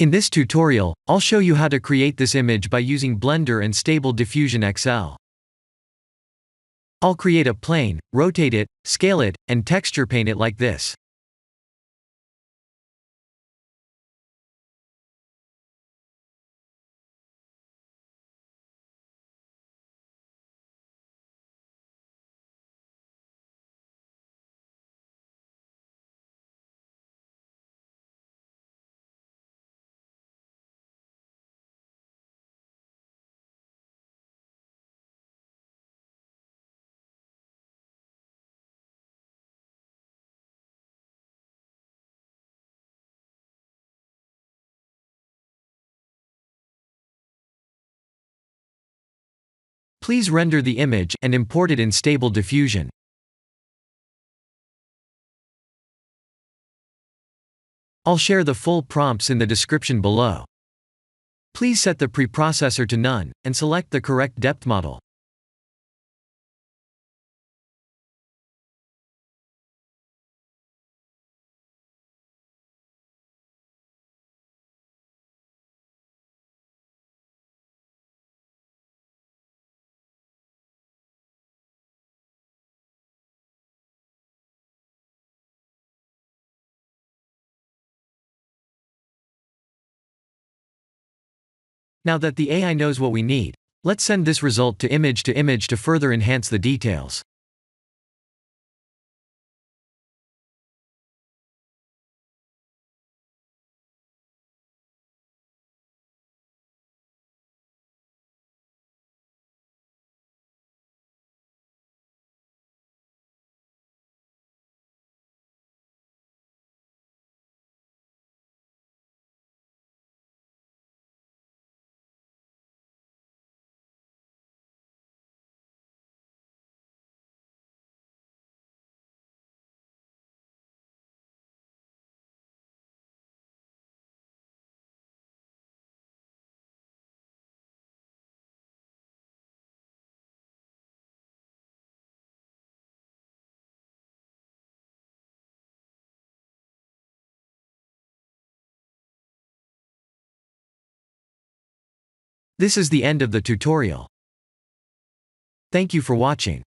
In this tutorial, I'll show you how to create this image by using Blender and Stable Diffusion XL. I'll create a plane, rotate it, scale it, and texture paint it like this. Please render the image and import it in Stable Diffusion. I'll share the full prompts in the description below. Please set the preprocessor to none, and select the correct depth model. Now that the AI knows what we need, let's send this result to image to further enhance the details. This is the end of the tutorial. Thank you for watching.